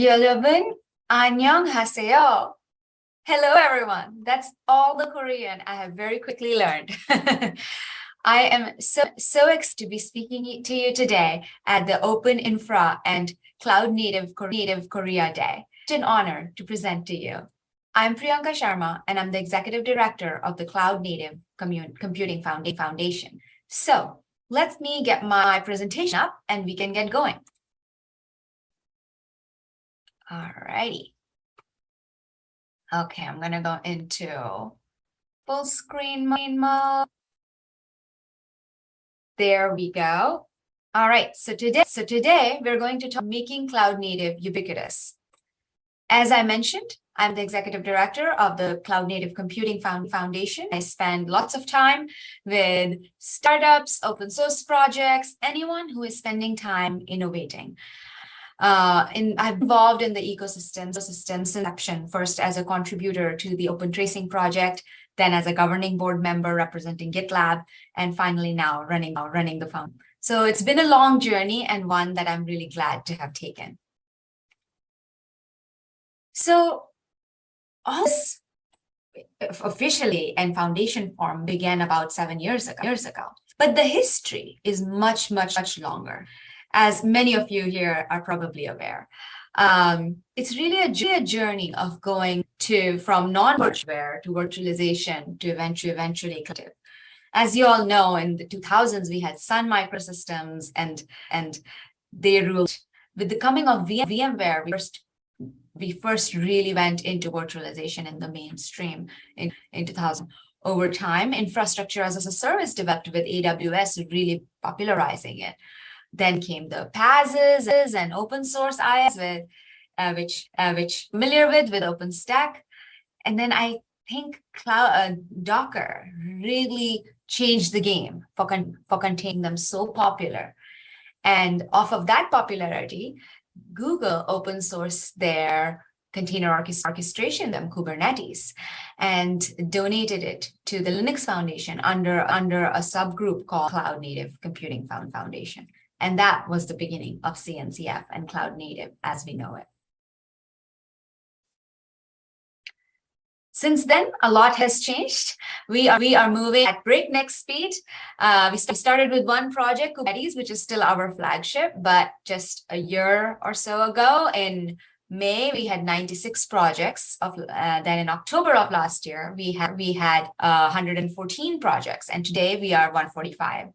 여러분, 안녕하세요. Hello, everyone. That's all the Korean I have very quickly learned. I am so excited to be speaking to you today at the OpenInfra and Cloud Native Korea Day. It's an honor to present to you. I'm Priyanka Sharma, and I'm the Executive Director of the Cloud Native Computing Foundation. So let me get my presentation up and we can get going. Alrighty. Okay, I'm gonna go into full screen mode. There we go. All right, so today we're going to talk making cloud native ubiquitous. As I mentioned, I'm the executive director of the Cloud Native Computing Foundation. I spend lots of time with startups, open source projects, anyone who is spending time innovating. I'm involved in the ecosystem since inception, first as a contributor to the Open Tracing project, then as a governing board member representing GitLab, and finally now running the fund. So it's been a long journey and one that I'm really glad to have taken. So all this officially and foundation form began about 7 years ago, but the history is much longer. As many of you here are probably aware. It's really a journey of going from non-virtual to virtualization to eventually cloud. As you all know, in the 2000s, we had Sun Microsystems and they ruled. With the coming of VMware, we first really went into virtualization in the mainstream in 2000. Over time, infrastructure as a service developed with AWS, really popularizing it. Then came the PaaSes and open source IaaS, which familiar with OpenStack. And then I think Docker really changed the game for containing them so popular. And off of that popularity, Google open sourced their container orchestration, Kubernetes, and donated it to the Linux Foundation under a subgroup called Cloud Native Computing Foundation. And that was the beginning of CNCF and Cloud Native as we know it. Since then, a lot has changed. We are moving at breakneck speed. We started with one project, Kubernetes, which is still our flagship, but just a year or so ago, in May, we had 96 projects. Then in October of last year, we had 114 projects, and today we are 145.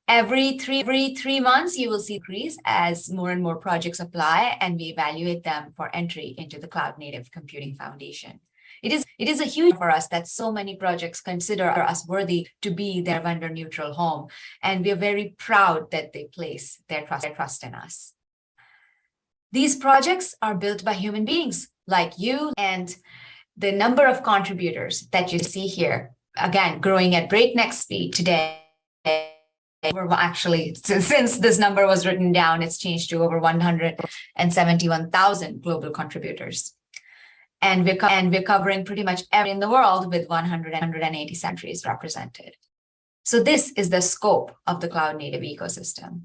Every three months, you will see increase as more and more projects apply, and we evaluate them for entry into the Cloud Native Computing Foundation. It is a huge for us that so many projects consider us worthy to be their vendor-neutral home, and we are very proud that they place their trust in us. These projects are built by human beings like you, and the number of contributors that you see here, again, growing at breakneck speed today. Actually, since this number was written down, it's changed to over 171,000 global contributors. And we're covering pretty much every in the world with 180 countries represented. So this is the scope of the cloud native ecosystem.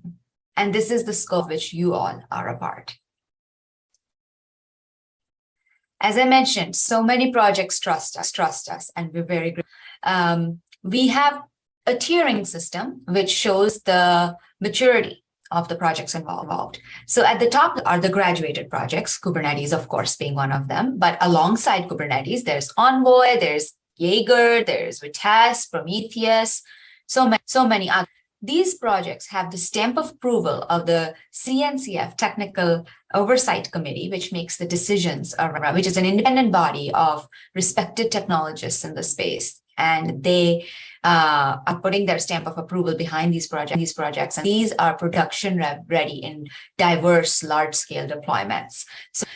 And this is the scope which you all are a part. As I mentioned, so many projects trust us, and we're very grateful. We have a tiering system which shows the maturity of the projects involved. So at the top are the graduated projects, Kubernetes, of course, being one of them. But alongside Kubernetes, there's Envoy, there's Jaeger, there's Vitesse, Prometheus, so many others. These projects have the stamp of approval of the CNCF Technical Oversight Committee, which makes the decisions, which is an independent body of respected technologists in the space. And they are putting their stamp of approval behind these projects, and these are production ready in diverse large-scale deployments.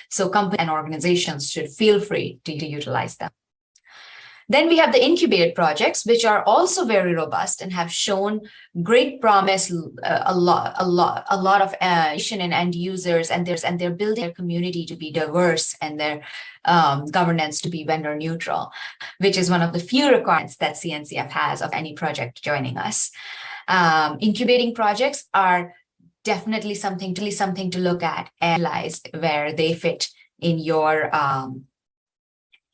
So companies and organizations should feel free to utilize them. Then we have the incubated projects, which are also very robust and have shown great promise, a lot of innovation in end users, and they're building their community to be diverse and their governance to be vendor neutral, which is one of the few requirements that CNCF has of any project joining us. Incubating projects are definitely something to look at and realize where they fit in your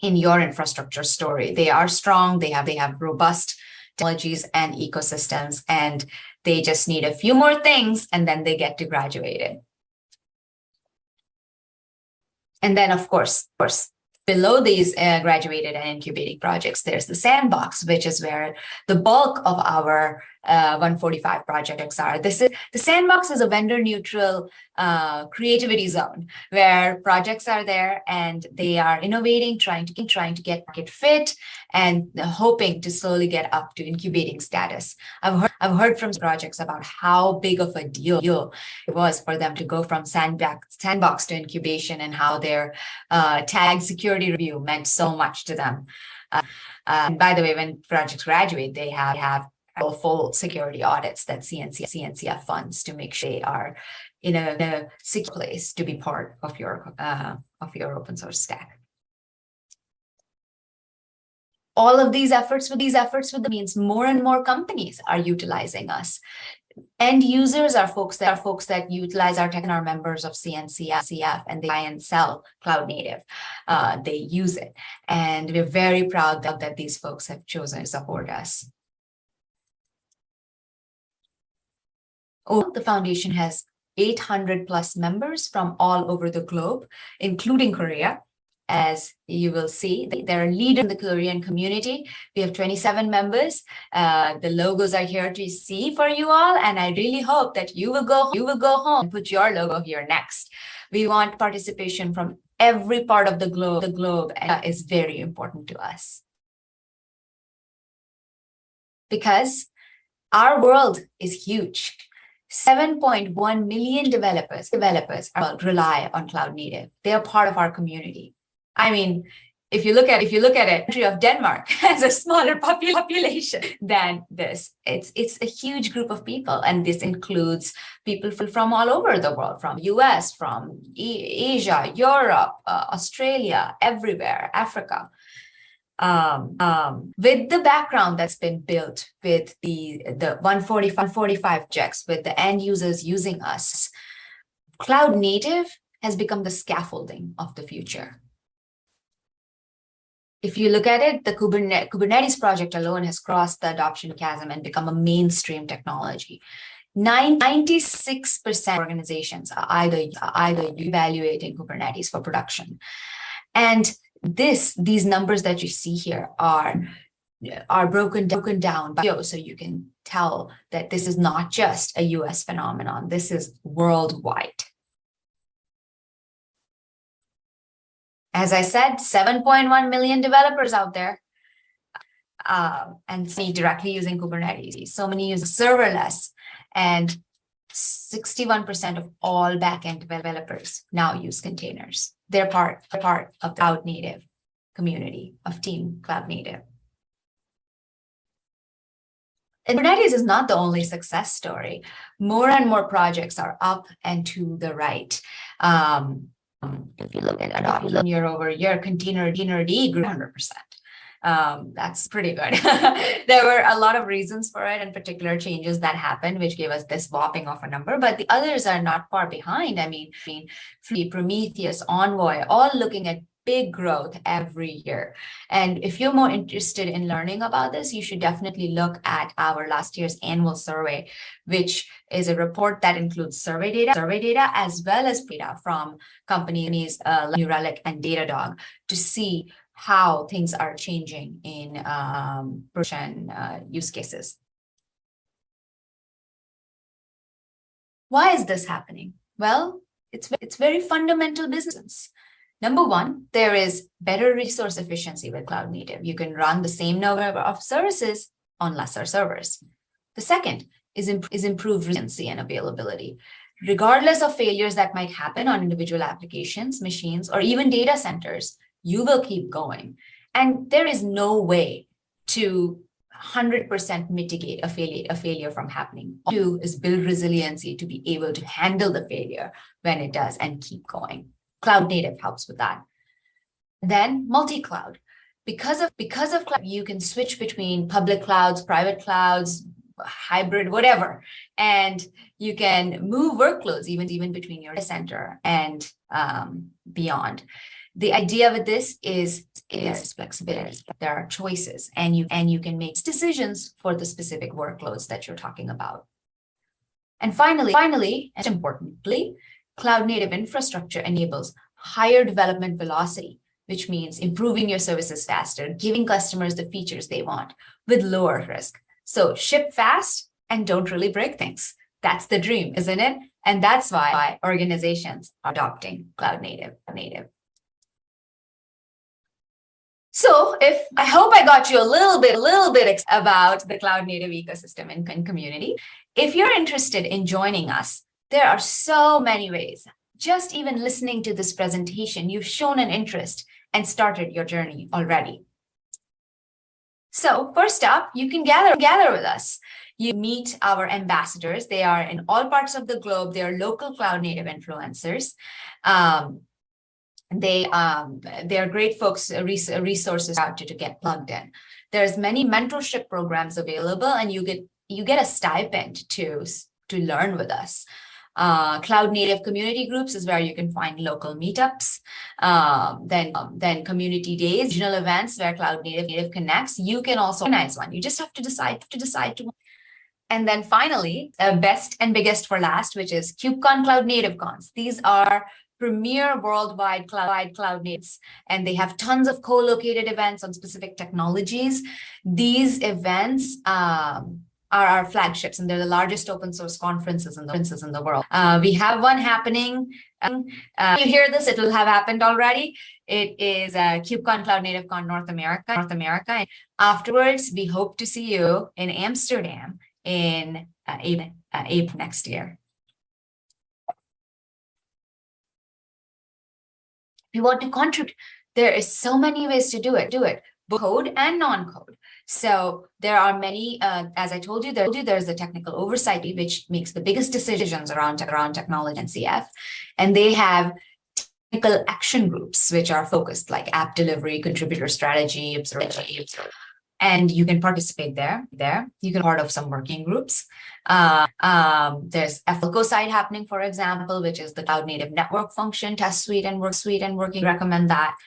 infrastructure story. They are strong. They have robust technologies and ecosystems, and they just need a few more things, and then they get to graduate it. And then, of course, below these graduated and incubating projects, there's the sandbox, which is where the bulk of our 145 projects are. The sandbox is a vendor-neutral creativity zone where projects are there and they are innovating, trying to get market fit, and hoping to slowly get up to incubating status. I've heard from projects about how big of a deal it was for them to go from sandbox to incubation, and how their tag security review meant so much to them. And by the way, when projects graduate, they have full security audits that CNCF funds to make sure they are in a secure place to be part of your open source stack. All of these efforts means more and more companies are utilizing us. End users are folks that utilize our tech and are members of CNCF, and they buy and sell cloud native. They use it, and we're very proud that these folks have chosen to support us. The foundation has 800 plus members from all over the globe, including Korea. As you will see, they're leaders in the Korean community. We have 27 members. The logos are here to see for you all, and I really hope that you will go home and put your logo here next. We want participation from every part of the globe. The globe is very important to us, because our world is huge. 7.1 million developers rely on cloud native. They are part of our community. I mean, if you look at it, country of Denmark has a smaller population than this. It's a huge group of people, and this includes people from all over the world, from US, from Asia, Europe, Australia, everywhere, Africa. With the background that's been built with the 145 projects, with the end users using us, cloud native has become the scaffolding of the future. If you look at it, the Kubernetes project alone has crossed the adoption chasm and become a mainstream technology. 96% of organizations are either evaluating Kubernetes for production. And these numbers that you see here are broken down by, so you can tell that this is not just a US phenomenon. This is worldwide. As I said, 7.1 million developers out there, and directly using Kubernetes. So many use serverless, and 61% of all backend developers now use containers. They're part of the cloud native community of Team Cloud Native. And Kubernetes is not the only success story. More and more projects are up and to the right. If you look at adoption year over year, container D grew 100%. That's pretty good. There were a lot of reasons for it, and particular changes that happened, which gave us this whopping of a number, but the others are not far behind. I mean, Prometheus, Envoy, all looking at big growth every year. And if you're more interested in learning about this, you should definitely look at our last year's annual survey, which is a report that includes survey data as well as data from companies like New Relic and Datadog to see how things are changing in production use cases. Why is this happening? Well, it's very fundamental business. Number one, there is better resource efficiency with cloud native. You can run the same number of services on lesser servers. The second is improved resiliency and availability. Regardless of failures that might happen on individual applications, machines, or even data centers, you will keep going. And there is no way to 100% mitigate a failure from happening. All you do is build resiliency to be able to handle the failure when it does and keep going. Cloud native helps with that. Then multi-cloud. Because of cloud, you can switch between public clouds, private clouds, hybrid, whatever. And you can move workloads even between your data center and beyond. The idea with this is flexibility. There are choices, and you can make decisions for the specific workloads that you're talking about. And finally, and importantly, cloud native infrastructure enables higher development velocity, which means improving your services faster, giving customers the features they want with lower risk. So ship fast and don't really break things. That's the dream, isn't it? And that's why organizations are adopting cloud native. So I hope I got you a little bit about the cloud native ecosystem and community. If you're interested in joining us, there are so many ways. Just even listening to this presentation, you've shown an interest and started your journey already. So first up, you can gather with us. You meet our ambassadors. They are in all parts of the globe. They are local cloud native influencers. They are great folks, resources out to get plugged in. There's many mentorship programs available, and you get a stipend to learn with us. Cloud native community groups is where you can find local meetups. Then community days, regional events where cloud native connects. You can also organize one. You just have to decide to. And then finally, best and biggest for last, which is KubeCon Cloud Native Cons. These are premier worldwide cloud natives, and they have tons of co-located events on specific technologies. These events are our flagships, and they're the largest open source conferences in the world. We have one happening. You hear this, it will have happened already. It is KubeCon Cloud Native Con North America. And afterwards, we hope to see you in Amsterdam in April next year. If you want to contribute, there is so many ways to do it, both code and non-code. So there are many, as I told you, there's a technical oversight, which makes the biggest decisions around technology and CF. And they have technical action groups, which are focused like app delivery, contributor strategy, observability. And you can participate there. You can be part of some working groups. There's FLCO side happening, for example, which is the cloud native network function, test suite and working. Recommend that.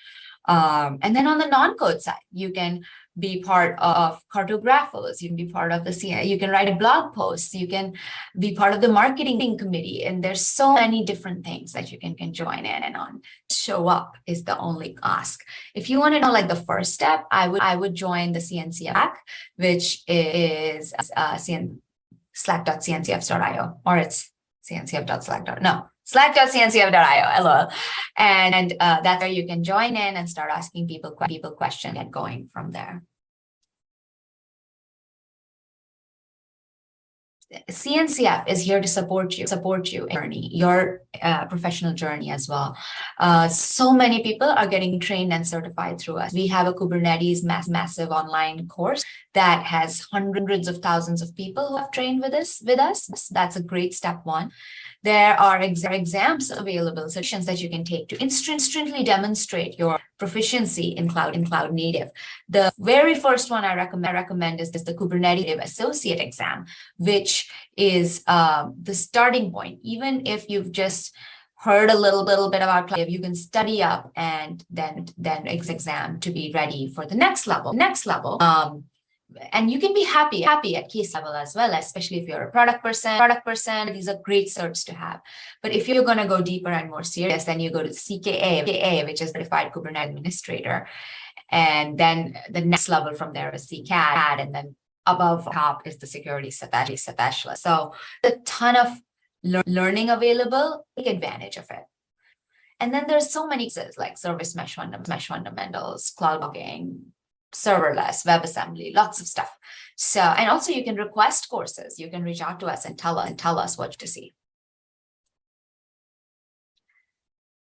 And then on the non-code side, you can be part of cartographers. You can be part of you can write a blog post. You can be part of the marketing committee. And there's so many different things that you can join in and on. Show up is the only ask. If you want to know like the first step, I would join the CNCF, which is slack.cncf.io, or it's cncf.slack.io. No, slack.cncf.io, LOL. And that's where you can join in and start asking people questions and going from there. CNCF is here to support you in your professional journey as well. So many people are getting trained and certified through us. We have a Kubernetes massive online course that has hundreds of thousands of people who have trained with us. That's a great step one. There are exams available, sessions that you can take to instantly demonstrate your proficiency in cloud native. The very first one I recommend is the Kubernetes Associate exam, which is the starting point. Even if you've just heard a little bit about cloud, you can study up and then exam to be ready for the next level. And you can be happy at case level as well, especially if you're a product person. These are great certs to have. But if you're going to go deeper and more serious, then you go to the CKA, which is Certified Kubernetes Administrator. And then the next level from there is CCAD. And then above top is the Security Specialist. So a ton of learning available. Take advantage of it. And then there's so many things like service mesh fundamentals, cloud logging, serverless, WebAssembly, lots of stuff. So, and also you can request courses. You can reach out to us and tell us what to see.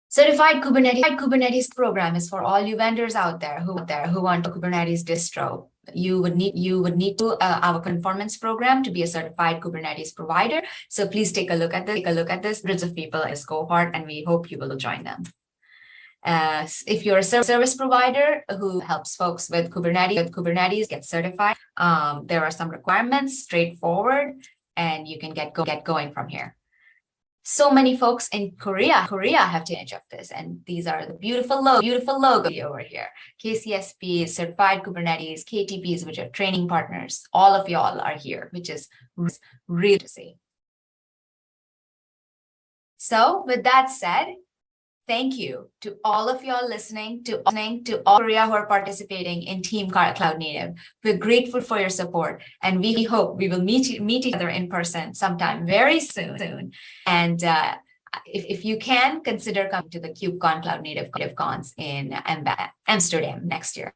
Certified Kubernetes program is for all you vendors out there who want a Kubernetes distro. You would need to our conformance program to be a certified Kubernetes provider. So please take a look at this. Hundreds of people in this cohort, and we hope you will join them. If you're a service provider who helps folks with Kubernetes get certified, there are some requirements, straightforward, and you can get going from here. So many folks in Korea have taken advantage of this, and these are the beautiful logo over here. KCSP, Certified Kubernetes, KTPs, which are training partners. All of y'all are here, which is really to see. So with that said, thank you to all of y'all listening, to all Korea who are participating in Team Cloud Native. We're grateful for your support, and we hope we will meet each other in person sometime very soon. And if you can, consider coming to the KubeCon Cloud Native Cons in Amsterdam next year.